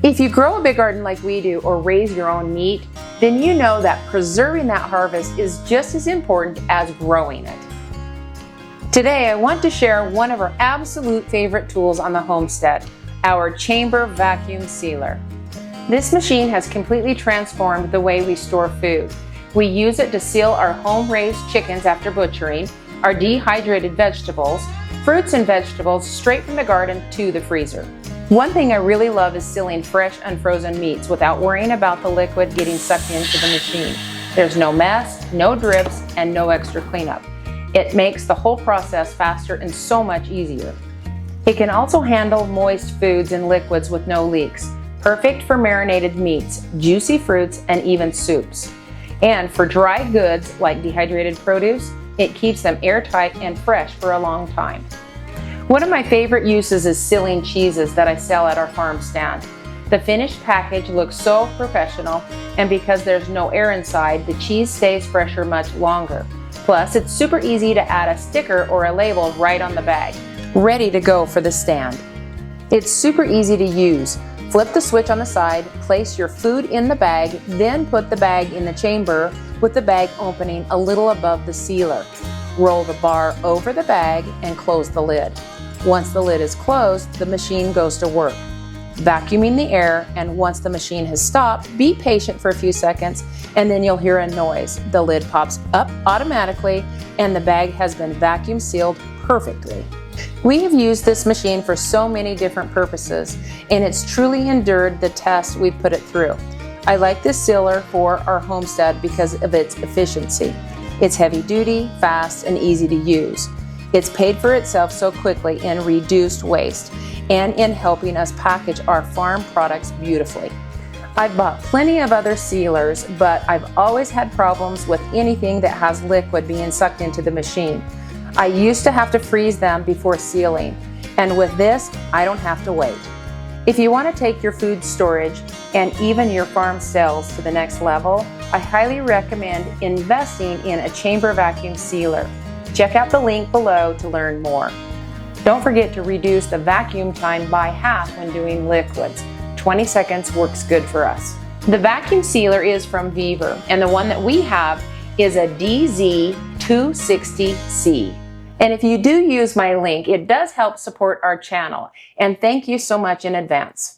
If you grow a big garden like we do or raise your own meat, then you know that preserving that harvest is just as important as growing it. Today, I want to share one of our absolute favorite tools on the homestead, our chamber vacuum sealer. This machine has completely transformed the way we store food. We use it to seal our home-raised chickens after butchering, our dehydrated vegetables, fruits and vegetables straight from the garden to the freezer. One thing I really love is sealing fresh, unfrozen meats without worrying about the liquid getting sucked into the machine. There's no mess, no drips, and no extra cleanup. It makes the whole process faster and so much easier. It can also handle moist foods and liquids with no leaks. Perfect for marinated meats, juicy fruits, and even soups. And for dry goods like dehydrated produce, it keeps them airtight and fresh for a long time. One of my favorite uses is sealing cheeses that I sell at our farm stand. The finished package looks so professional, and because there's no air inside, the cheese stays fresher much longer. Plus, it's super easy to add a sticker or a label right on the bag, ready to go for the stand. It's super easy to use. Flip the switch on the side, place your food in the bag, then put the bag in the chamber with the bag opening a little above the sealer. Roll the bar over the bag and close the lid. Once the lid is closed, the machine goes to work, vacuuming the air, and once the machine has stopped, be patient for a few seconds and then you'll hear a noise. The lid pops up automatically and the bag has been vacuum sealed perfectly. We have used this machine for so many different purposes, and it's truly endured the test we've put it through. I like this sealer for our homestead because of its efficiency. It's heavy duty, fast, and easy to use. It's paid for itself so quickly in reduced waste and in helping us package our farm products beautifully. I've bought plenty of other sealers, but I've always had problems with anything that has liquid being sucked into the machine. I used to have to freeze them before sealing, and with this, I don't have to wait. If you want to take your food storage and even your farm sales to the next level, I highly recommend investing in a chamber vacuum sealer. Check out the link below to learn more. Don't forget to reduce the vacuum time by half when doing liquids. 20 seconds works good for us. The vacuum sealer is from Beaver, and the one that we have is a DZ260C. And if you do use my link, it does help support our channel. And thank you so much in advance.